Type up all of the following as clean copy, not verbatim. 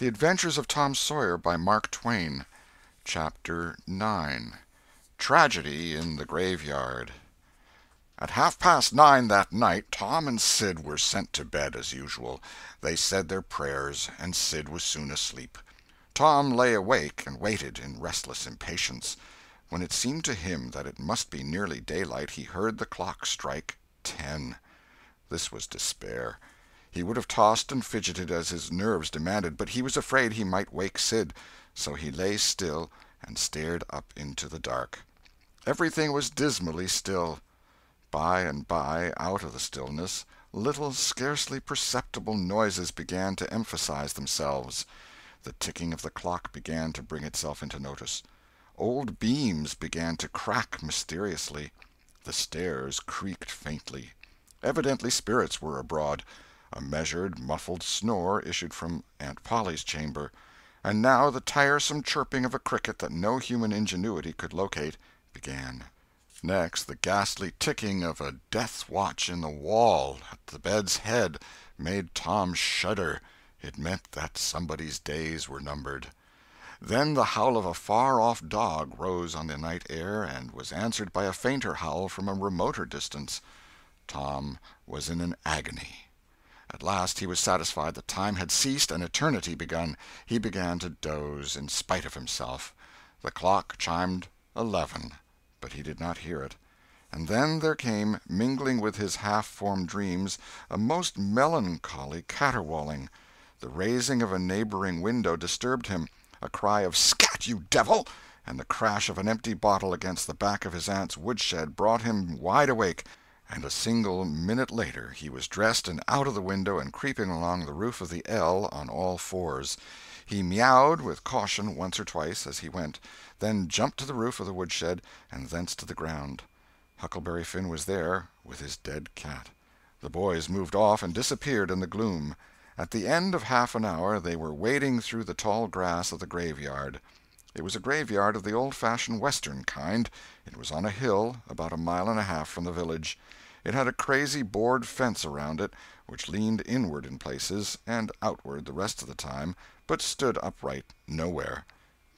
The Adventures of Tom Sawyer by Mark Twain. Chapter 9. Tragedy in the Graveyard. At 9:30 that night, Tom and Sid were sent to bed as usual. They said their prayers, and Sid was soon asleep. Tom lay awake and waited in restless impatience. When it seemed to him that it must be nearly daylight, he heard the clock strike 10. This was despair. He would have tossed and fidgeted as his nerves demanded, but he was afraid he might wake Sid, so he lay still and stared up into the dark. Everything was dismally still. By and by, out of the stillness, little, scarcely perceptible noises began to emphasize themselves. The ticking of the clock began to bring itself into notice. Old beams began to crack mysteriously. The stairs creaked faintly. Evidently spirits were abroad. A measured, muffled snore issued from Aunt Polly's chamber, and now the tiresome chirping of a cricket that no human ingenuity could locate began. Next, the ghastly ticking of a death watch in the wall at the bed's head made Tom shudder. It meant that somebody's days were numbered. Then the howl of a far-off dog rose on the night air and was answered by a fainter howl from a remoter distance. Tom was in an agony. At last he was satisfied that time had ceased and eternity begun. He began to doze in spite of himself. The clock chimed 11, but he did not hear it. And then there came, mingling with his half-formed dreams, a most melancholy caterwauling. The raising of a neighboring window disturbed him. A cry of "Scat, you devil!" and the crash of an empty bottle against the back of his aunt's woodshed brought him wide awake, and a single minute later he was dressed and out of the window and creeping along the roof of the L on all fours. He meowed with caution once or twice as he went, then jumped to the roof of the woodshed and thence to the ground. Huckleberry Finn was there with his dead cat. The boys moved off and disappeared in the gloom. At the end of half an hour they were wading through the tall grass of the graveyard. It was a graveyard of the old-fashioned Western kind. It was on a hill about a mile and a half from the village. It had a crazy board fence around it, which leaned inward in places and outward the rest of the time, but stood upright nowhere.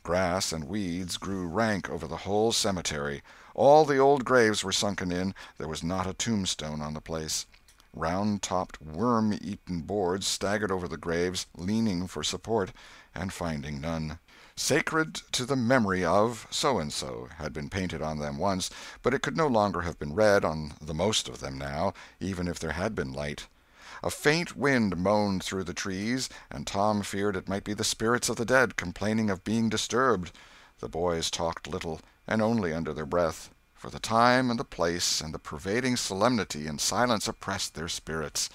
Grass and weeds grew rank over the whole cemetery. All the old graves were sunken in. There was not a tombstone on the place. Round-topped, worm-eaten boards staggered over the graves, leaning for support, and finding none. "Sacred to the memory of so-and-so" had been painted on them once, but it could no longer have been read on the most of them now, even if there had been light. A faint wind moaned through the trees, and Tom feared it might be the spirits of the dead complaining of being disturbed. The boys talked little, and only under their breath, for the time and the place and the pervading solemnity and silence oppressed their spirits.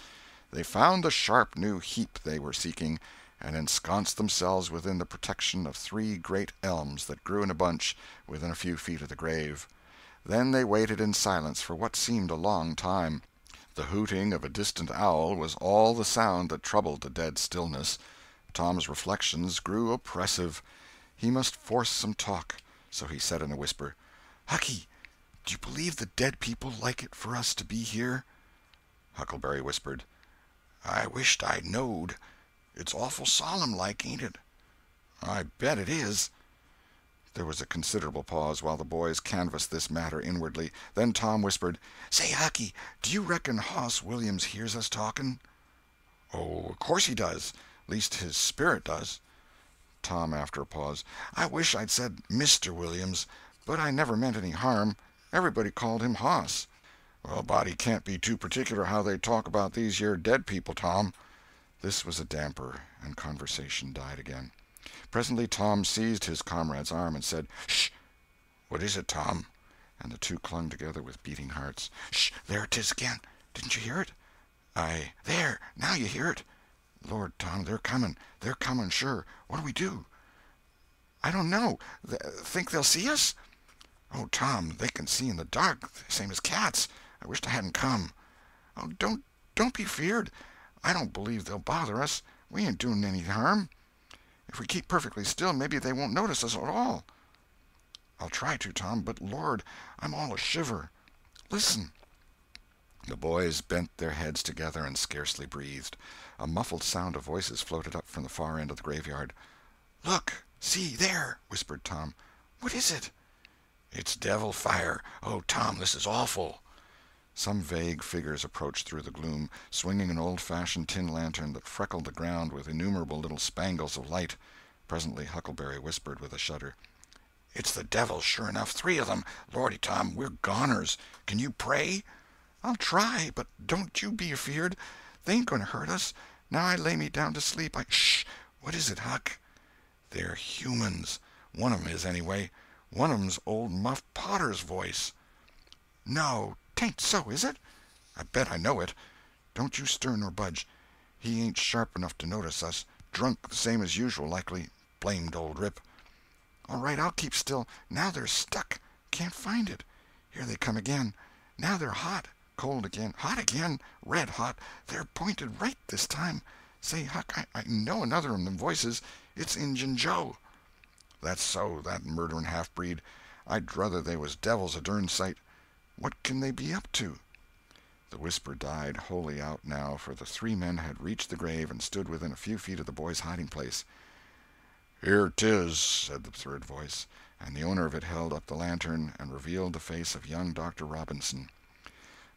They found the sharp new heap they were seeking, and ensconced themselves within the protection of 3 great elms that grew in a bunch within a few feet of the grave. Then they waited in silence for what seemed a long time. The hooting of a distant owl was all the sound that troubled the dead stillness. Tom's reflections grew oppressive. He must force some talk, so he said in a whisper, "Hucky, do you believe the dead people like it for us to be here?" Huckleberry whispered, "I wisht I knowed. It's awful solemn like, ain't it?" "I bet it is." There was a considerable pause while the boys canvassed this matter inwardly. Then Tom whispered, "Say, Hucky, do you reckon Hoss Williams hears us talking?" "Oh, of course he does. Least his spirit does." Tom, after a pause, "I wish I'd said Mr. Williams, but I never meant any harm. Everybody called him Hoss." "Well, a body can't be too particular how they talk about these here dead people, Tom." This was a damper, and conversation died again. Presently Tom seized his comrade's arm and said, "Shh!" "What is it, Tom?" And the two clung together with beating hearts. "Shh! There 'tis again. Didn't you hear it?" "There! Now you hear it." "Lord, Tom, they're coming. They're coming, sure. What'll we do?" "I don't know. Think they'll see us?" "Oh, Tom, they can see in the dark, same as cats. I wisht I hadn't come." "Oh, don't be feared. I don't believe they'll bother us. We ain't doing any harm. If we keep perfectly still, maybe they won't notice us at all." "I'll try to, Tom, but Lord, I'm all a shiver. Listen." The boys bent their heads together and scarcely breathed. A muffled sound of voices floated up from the far end of the graveyard. "Look! See, there!" whispered Tom. "What is it?" "It's devil fire! Oh, Tom, this is awful!" Some vague figures approached through the gloom, swinging an old-fashioned tin lantern that freckled the ground with innumerable little spangles of light. Presently Huckleberry whispered with a shudder: "It's the devil, sure enough. 3 of them. Lordy, Tom, we're goners. Can you pray?" "I'll try, but don't you be afeard. They ain't going to hurt us. Now I lay me down to sleep, Shh! What is it, Huck?" "They're humans. One of 'em is, anyway. One of 'em's old Muff Potter's voice." "No, 'tain't so, is it?" "I bet I know it. Don't you stir nor budge. He ain't sharp enough to notice us. Drunk the same as usual, likely. Blamed old Rip." "All right, I'll keep still. Now they're stuck. Can't find it. Here they come again. Now they're hot. Cold again. Hot again. Red hot. They're pointed right this time. Say, Huck, I know another of them voices. It's Injun Joe." "That's so, that murdering half-breed. I'd druther they was devils a dern sight. What can they be up to?" The whisper died wholly out now, for the 3 men had reached the grave and stood within a few feet of the boys' hiding-place. "Here 'tis," said the third voice, and the owner of it held up the lantern and revealed the face of young Dr. Robinson.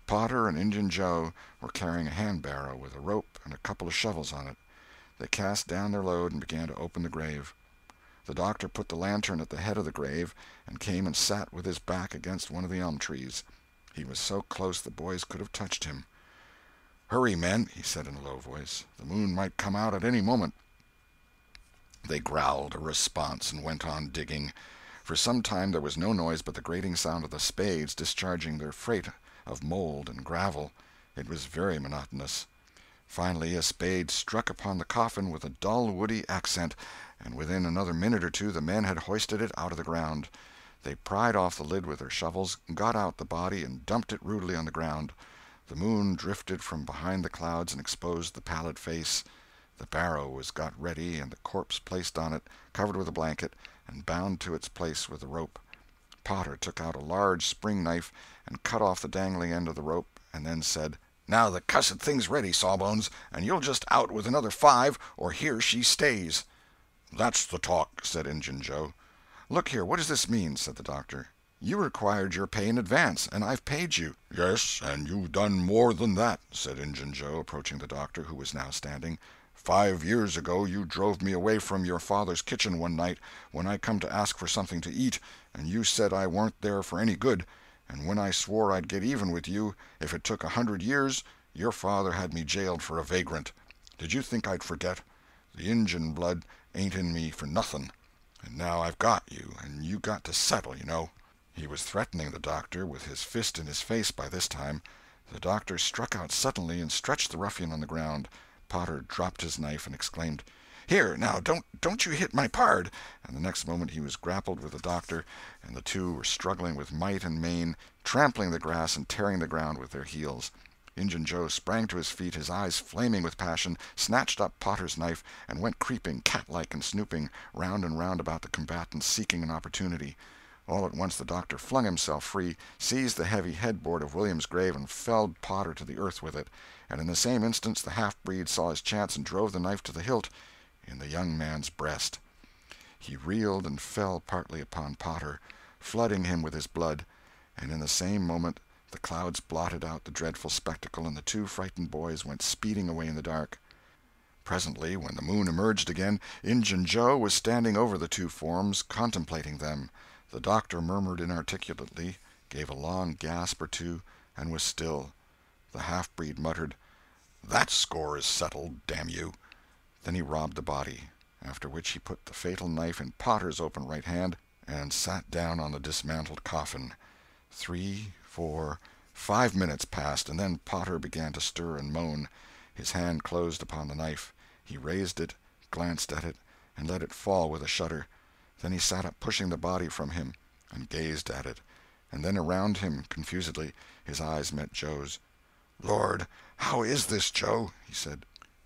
Potter and Injun Joe were carrying a hand-barrow with a rope and a couple of shovels on it. They cast down their load and began to open the grave. The doctor put the lantern at the head of the grave and came and sat with his back against one of the elm trees. He was so close the boys could have touched him. "Hurry, men," he said in a low voice. "The moon might come out at any moment." They growled a response and went on digging. For some time there was no noise but the grating sound of the spades discharging their freight of mold and gravel. It was very monotonous. Finally a spade struck upon the coffin with a dull woody accent, and within another minute or two the men had hoisted it out of the ground. They pried off the lid with their shovels, got out the body, and dumped it rudely on the ground. The moon drifted from behind the clouds and exposed the pallid face. The barrow was got ready and the corpse placed on it, covered with a blanket, and bound to its place with a rope. Potter took out a large spring knife and cut off the dangling end of the rope, and then said: "Now the cussed thing's ready, Sawbones, and you'll just out with another 5, or here she stays." "That's the talk," said Injun Joe. "Look here, what does this mean?" said the doctor. "You required your pay in advance, and I've paid you." "Yes, and you've done more than that," said Injun Joe, approaching the doctor, who was now standing. "5 years ago you drove me away from your father's kitchen one night when I come to ask for something to eat, and you said I warn't there for any good, and when I swore I'd get even with you if it took 100 years, your father had me jailed for a vagrant. Did you think I'd forget? The Injun blood ain't in me for nothing, and now I've got you, and you got to settle, you know." He was threatening the doctor, with his fist in his face by this time. The doctor struck out suddenly and stretched the ruffian on the ground. Potter dropped his knife and exclaimed: "Here, now, don't you hit my pard!" And the next moment he was grappled with the doctor, and the two were struggling with might and main, trampling the grass and tearing the ground with their heels. Injun Joe sprang to his feet, his eyes flaming with passion, snatched up Potter's knife, and went creeping, cat-like and snooping, round and round about the combatants, seeking an opportunity. All at once the doctor flung himself free, seized the heavy headboard of William's grave, and felled Potter to the earth with it, and in the same instant the half-breed saw his chance and drove the knife to the hilt in the young man's breast. He reeled and fell partly upon Potter, flooding him with his blood, and in the same moment the clouds blotted out the dreadful spectacle, and the 2 frightened boys went speeding away in the dark. Presently, when the moon emerged again, Injun Joe was standing over the 2 forms, contemplating them. The doctor murmured inarticulately, gave a long gasp or two, and was still. The half-breed muttered: "That score is settled, damn you!" Then he robbed the body, after which he put the fatal knife in Potter's open right hand and sat down on the dismantled coffin. 3, 4, 5 minutes passed, and then Potter began to stir and moan. His hand closed upon the knife. He raised it, glanced at it, and let it fall with a shudder. Then he sat up, pushing the body from him, and gazed at it, and then around him confusedly. His eyes met Joe's. "Lord, how is this, Joe?" he said.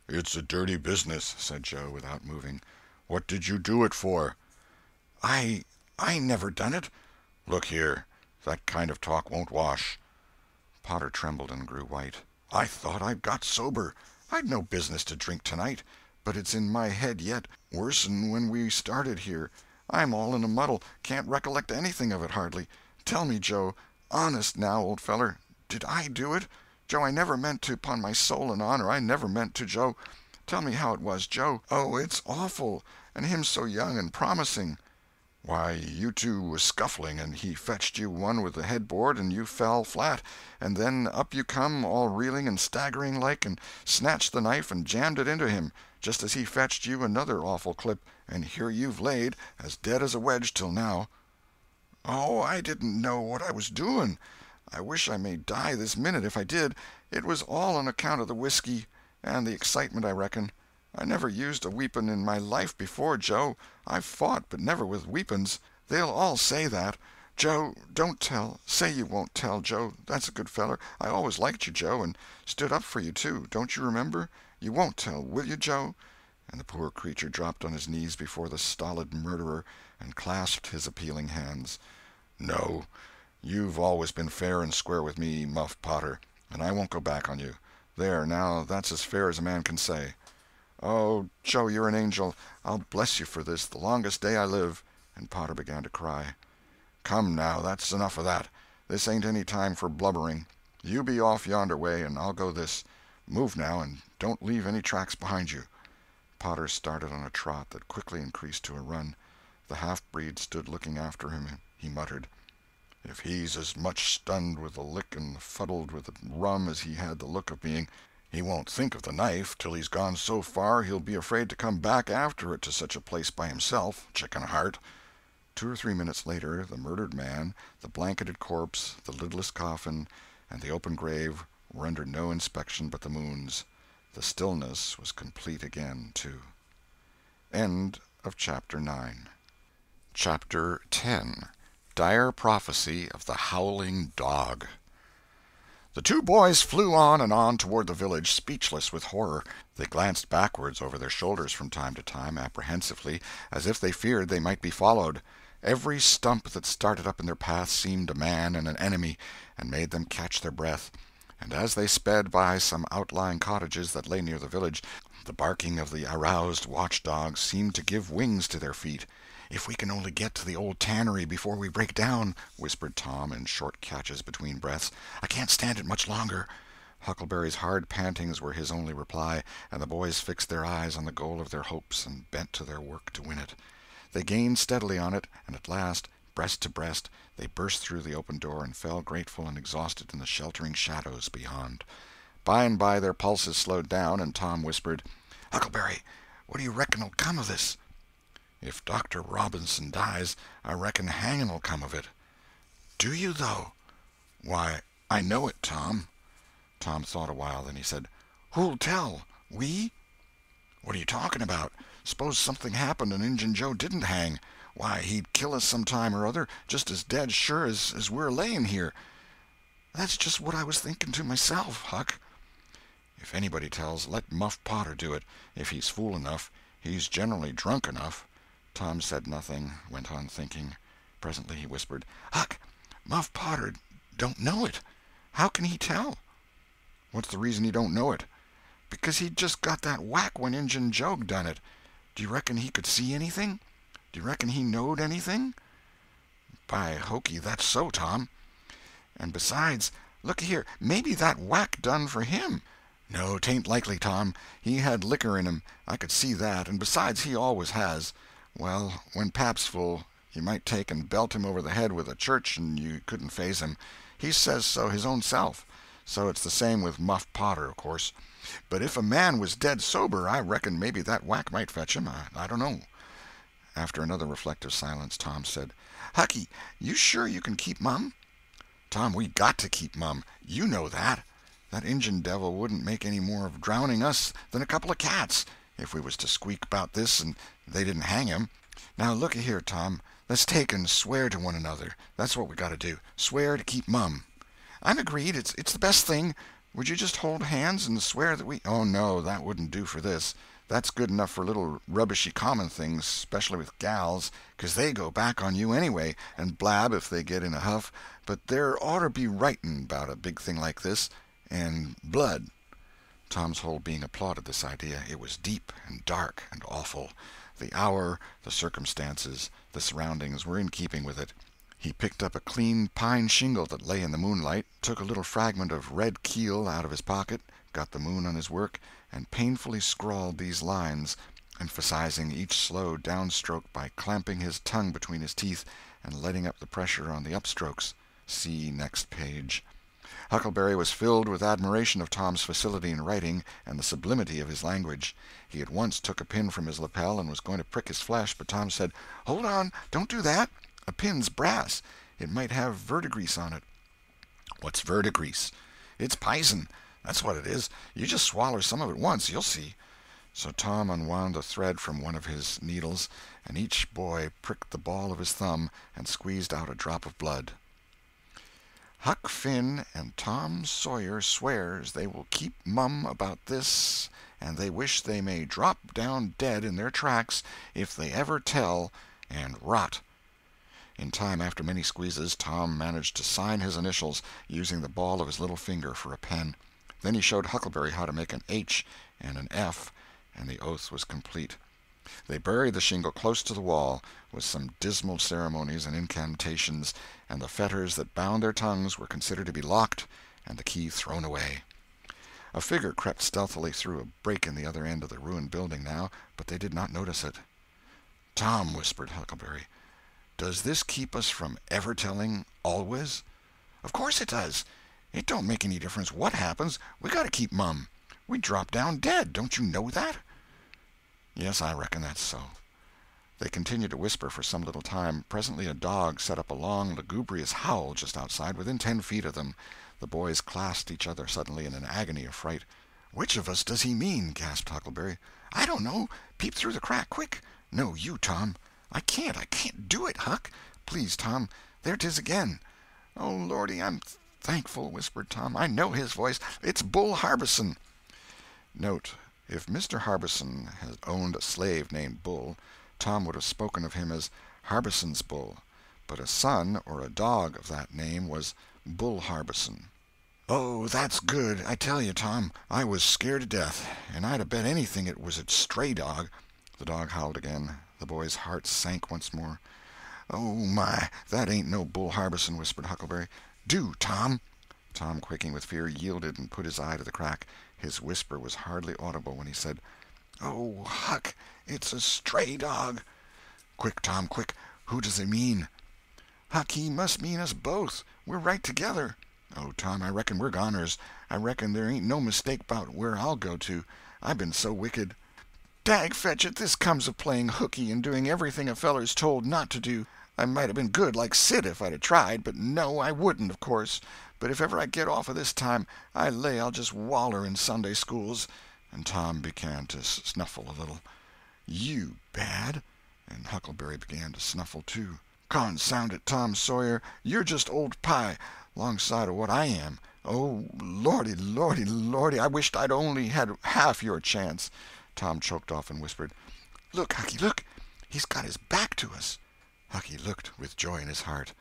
"It's a dirty business," said Joe, without moving. "What did you do it for?" I never done it." "Look here, that kind of talk won't wash." Potter trembled and grew white. "I thought I'd got sober. I'd no business to drink tonight, but it's in my head yet, worse'n when we started here. I'm all in a muddle, can't recollect anything of it hardly. Tell me, Joe, honest now, old feller, did I do it? Joe, I never meant to, 'pon my soul and honor, I never meant to, Joe. Tell me how it was, Joe. Oh, it's awful, and him so young and promising." "Why, you two was scuffling, and he fetched you one with the headboard, and you fell flat, and then up you come, all reeling and staggering like, and snatched the knife and jammed it into him, just as he fetched you another awful clip, and here you've laid, as dead as a wedge till now." "Oh, I didn't know what I was doing. I wish I may die this minute if I did. It was all on account of the whiskey, and the excitement, I reckon. I never used a weepon in my life before, Joe. I've fought, but never with weapons. They'll all say that. Joe, don't tell. Say you won't tell, Joe. That's a good feller. I always liked you, Joe, and stood up for you, too. Don't you remember? You won't tell, will you, Joe?" And the poor creature dropped on his knees before the stolid murderer and clasped his appealing hands. "No. You've always been fair and square with me, Muff Potter, and I won't go back on you. There, now, that's as fair as a man can say." "Oh, Joe, you're an angel. I'll bless you for this the longest day I live." And Potter began to cry. "Come, now, that's enough of that. This ain't any time for blubbering. You be off yonder way, and I'll go this. Move now, and don't leave any tracks behind you." Potter started on a trot that quickly increased to a run. The half-breed stood looking after him. He muttered, "If he's as much stunned with the lick and fuddled with the rum as he had the look of being, he won't think of the knife till he's gone so far he'll be afraid to come back after it to such a place by himself, chicken heart." 2 or 3 minutes later, the murdered man, the blanketed corpse, the lidless coffin, and the open grave were under no inspection but the moon's. The stillness was complete again, too. End of Chapter 9. Chapter 10. Dire Prophecy of the Howling Dog. The two boys flew on and on toward the village, speechless with horror. They glanced backwards over their shoulders from time to time, apprehensively, as if they feared they might be followed. Every stump that started up in their path seemed a man and an enemy, and made them catch their breath. And as they sped by some outlying cottages that lay near the village, the barking of the aroused watch-dogs seemed to give wings to their feet. "If we can only get to the old tannery before we break down," whispered Tom in short catches between breaths. "I can't stand it much longer." Huckleberry's hard pantings were his only reply, and the boys fixed their eyes on the goal of their hopes and bent to their work to win it. They gained steadily on it, and at last, breast to breast, they burst through the open door and fell grateful and exhausted in the sheltering shadows beyond. By and by their pulses slowed down, and Tom whispered, "Huckleberry, what do you reckon'll come of this?" "If Dr. Robinson dies, I reckon hanging'll come of it." "Do you, though?" "Why, I know it, Tom." Tom thought a while, then he said, "Who'll tell? We?" "What are you talking about? Suppose something happened and Injun Joe didn't hang. Why, he'd kill us some time or other, just as dead sure as we're laying here." "That's just what I was thinking to myself, Huck." "If anybody tells, let Muff Potter do it, if he's fool enough. He's generally drunk enough." Tom said nothing, went on thinking. Presently he whispered, "Huck, Muff Potter don't know it. How can he tell?" "What's the reason he don't know it?" "Because he'd just got that whack when Injun Joe done it. Do you reckon he could see anything? Do you reckon he knowed anything?" "By hokey, that's so, Tom." "And besides, look here, maybe that whack done for him." "No, 'tain't likely, Tom. He had liquor in him, I could see that, and besides he always has. Well, when pap's full, you might take and belt him over the head with a church and you couldn't faze him. He says so his own self. So it's the same with Muff Potter, of course. But if a man was dead sober, I reckon maybe that whack might fetch him. I don't know." After another reflective silence, Tom said, "Hucky, you sure you can keep mum?" "Tom, we got to keep mum. You know that. That Injun devil wouldn't make any more of drowning us than a couple of cats, if we was to squeak about this and they didn't hang him. Now, looky here, Tom, let's take and swear to one another. That's what we got to do. Swear to keep mum." "I'm agreed. It's the best thing. Would you just hold hands and swear that we—" "Oh, no, that wouldn't do for this. That's good enough for little rubbishy common things, especially with gals, 'cause they go back on you anyway, and blab if they get in a huff, but there oughter be writing about a big thing like this, and blood." Tom's whole being applauded this idea. It was deep and dark and awful. The hour, the circumstances, the surroundings were in keeping with it. He picked up a clean pine shingle that lay in the moonlight, took a little fragment of red keel out of his pocket, got the moon on his work, and painfully scrawled these lines, emphasizing each slow downstroke by clamping his tongue between his teeth and letting up the pressure on the upstrokes. See next page. Huckleberry was filled with admiration of Tom's facility in writing and the sublimity of his language. He at once took a pin from his lapel and was going to prick his flesh, but Tom said, "Hold on, don't do that. A pin's brass. It might have verdigrease on it." "What's verdigrease?" "It's pison. That's what it is. You just swaller some of it once, you'll see." So Tom unwound a thread from one of his needles, and each boy pricked the ball of his thumb and squeezed out a drop of blood. "Huck Finn and Tom Sawyer swears they will keep mum about this, and they wish they may drop down dead in their tracks if they ever tell, and rot." In time, after many squeezes, Tom managed to sign his initials, using the ball of his little finger for a pen. Then he showed Huckleberry how to make an H and an F, and the oath was complete. They buried the shingle close to the wall, with some dismal ceremonies and incantations, and the fetters that bound their tongues were considered to be locked and the key thrown away. A figure crept stealthily through a break in the other end of the ruined building now, but they did not notice it. "Tom," whispered Huckleberry, "does this keep us from ever telling always?" "Of course it does. It don't make any difference what happens. We got to keep mum. We drop down dead. Don't you know that?" "Yes, I reckon that's so." They continued to whisper for some little time. Presently a dog set up a long, lugubrious howl just outside, within 10 feet of them. The boys clasped each other suddenly in an agony of fright. "Which of us does he mean?" gasped Huckleberry. "I don't know. Peep through the crack, quick." "No, you, Tom." I can't do it, Huck." "Please, Tom. There 'tis again." "Oh, Lordy, I'm thankful," whispered Tom. "I know his voice. It's Bull Harbison." Note: if Mr. Harbison had owned a slave named Bull, Tom would have spoken of him as Harbison's Bull, but a son or a dog of that name was Bull Harbison. "Oh, that's good. I tell you, Tom, I was scared to death, and I'd 'a bet anything it was a stray dog." The dog howled again. The boy's heart sank once more. "Oh, my, that ain't no Bull Harbison," whispered Huckleberry. "Do, Tom." Tom, quaking with fear, yielded and put his eye to the crack. His whisper was hardly audible when he said, "Oh, Huck, it's a stray dog." "Quick, Tom, quick. Who does he mean?" "Huck, he must mean us both. We're right together." "Oh, Tom, I reckon we're goners. I reckon there ain't no mistake 'bout where I'll go to. I been so wicked." "Dag fetch it, this comes of playing hooky and doing everything a feller's told not to do. I might 'a been good like Sid if I'd 'a tried, but no, I wouldn't, of course. But if ever I get off of this time, I lay I'll just waller in Sunday schools." And Tom began to snuffle a little. "You bad?" And Huckleberry began to snuffle too. "Consound it, Tom Sawyer, you're just old pie, 'longside of what I am. Oh, Lordy, Lordy, Lordy, I wisht I'd only had half your chance." Tom choked off and whispered, "Look, Hucky, look. He's got his back to us." Hucky looked with joy in his heart.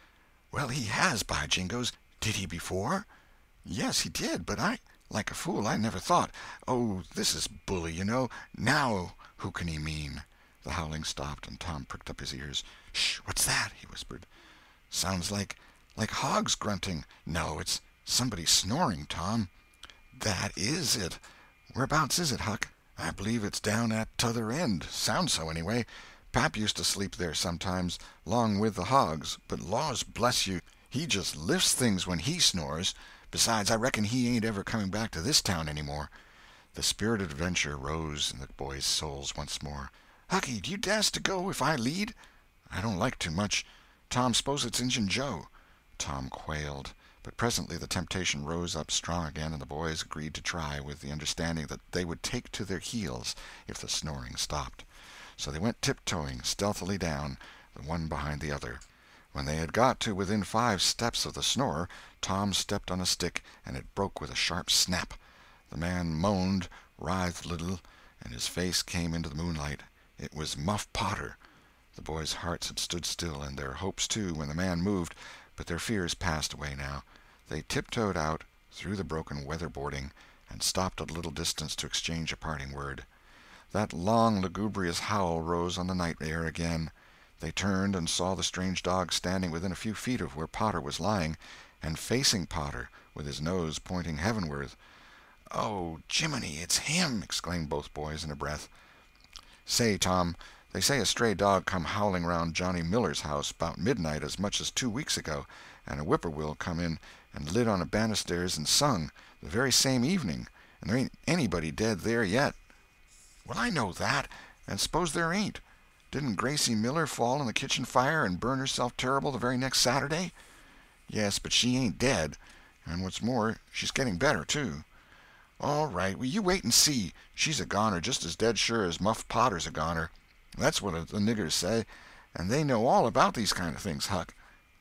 "Well, he has, by jingoes. Did he before?" "Yes, he did, but like a fool, I never thought. Oh, this is bully, you know. Now who can he mean?" The howling stopped, and Tom pricked up his ears. "Shh, what's that?" he whispered. "Sounds like hogs grunting. No, it's somebody snoring, Tom." "That is it. Whereabouts is it, Huck?" "I believe it's down at t'other end. Sounds so, anyway. Pap used to sleep there sometimes, 'long with the hogs, but laws bless you, he just lifts things when he snores. Besides, I reckon he ain't ever coming back to this town any more." The spirit of adventure rose in the boys' souls once more. "Hucky, do you dast to go if I lead?" "I don't like too much. Tom, s'pose it's Injun Joe." Tom quailed. But presently the temptation rose up strong again, and the boys agreed to try, with the understanding that they would take to their heels if the snoring stopped. So they went tiptoeing stealthily down, the one behind the other. When they had got to within 5 steps of the snorer, Tom stepped on a stick, and it broke with a sharp snap. The man moaned, writhed a little, and his face came into the moonlight. It was Muff Potter. The boys' hearts had stood still, and their hopes too, when the man moved, but their fears passed away now. They tiptoed out, through the broken weatherboarding, and stopped at a little distance to exchange a parting word. That long, lugubrious howl rose on the night air again. They turned and saw the strange dog standing within a few feet of where Potter was lying, and facing Potter, with his nose pointing heavenward. "Oh, Jiminy, it's him!" exclaimed both boys in a breath. "Say, Tom, they say a stray dog come howling round Johnny Miller's house 'bout midnight as much as 2 weeks ago, and a whippoorwill come in and lit on a banisters and sung, the very same evening, and there ain't anybody dead there yet." "Well, I know that, and suppose there ain't. Didn't Gracie Miller fall in the kitchen fire and burn herself terrible the very next Saturday?" "Yes, but she ain't dead, and what's more, she's getting better, too." "All right, well, you wait and see. She's a goner just as dead sure as Muff Potter's a goner. That's what the niggers say, and they know all about these kind of things, Huck."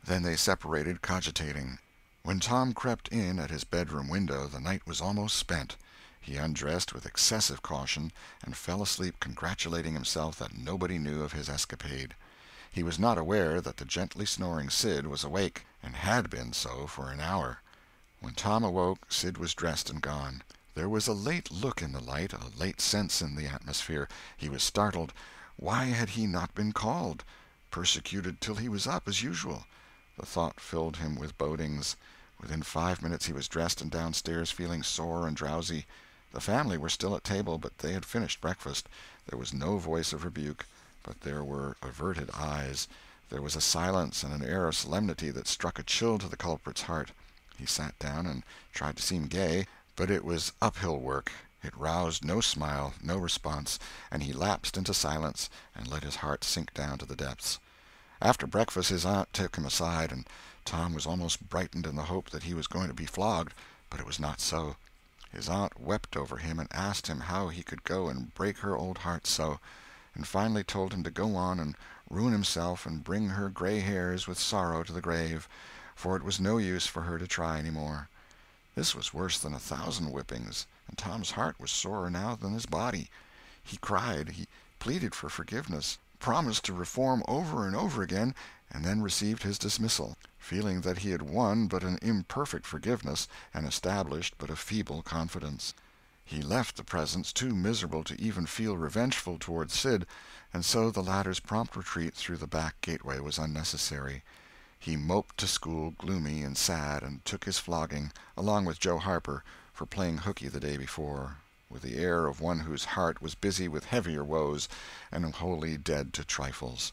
Then they separated, cogitating. When Tom crept in at his bedroom window, the night was almost spent. He undressed with excessive caution, and fell asleep congratulating himself that nobody knew of his escapade. He was not aware that the gently snoring Sid was awake, and had been so for an hour. When Tom awoke, Sid was dressed and gone. There was a late look in the light, a late sense in the atmosphere. He was startled. Why had he not been called? Persecuted till he was up, as usual. The thought filled him with bodings. Within 5 minutes he was dressed and downstairs, feeling sore and drowsy. The family were still at table, but they had finished breakfast. There was no voice of rebuke, but there were averted eyes. There was a silence and an air of solemnity that struck a chill to the culprit's heart. He sat down and tried to seem gay, but it was uphill work. It roused no smile, no response, and he lapsed into silence and let his heart sink down to the depths. After breakfast his aunt took him aside, and Tom was almost brightened in the hope that he was going to be flogged, but it was not so. His aunt wept over him and asked him how he could go and break her old heart so, and finally told him to go on and ruin himself and bring her gray hairs with sorrow to the grave, for it was no use for her to try any more. This was worse than 1,000 whippings, and Tom's heart was sorer now than his body. He cried, he pleaded for forgiveness, promised to reform over and over again, and then received his dismissal, feeling that he had won but an imperfect forgiveness and established but a feeble confidence. He left the presence too miserable to even feel revengeful toward Sid, and so the latter's prompt retreat through the back gateway was unnecessary. He moped to school, gloomy and sad, and took his flogging, along with Joe Harper, for playing hooky the day before, with the air of one whose heart was busy with heavier woes and wholly dead to trifles.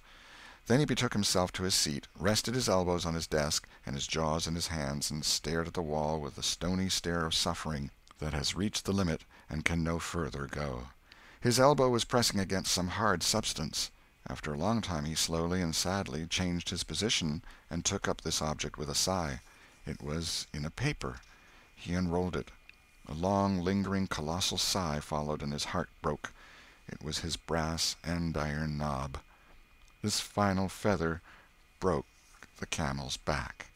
Then he betook himself to his seat, rested his elbows on his desk and his jaws in his hands, and stared at the wall with the stony stare of suffering that has reached the limit and can no further go. His elbow was pressing against some hard substance. After a long time he slowly and sadly changed his position and took up this object with a sigh. It was in a paper. He unrolled it. A long, lingering, colossal sigh followed, and his heart broke. It was his brass andiron knob. This final feather broke the camel's back.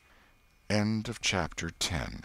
End of chapter 10.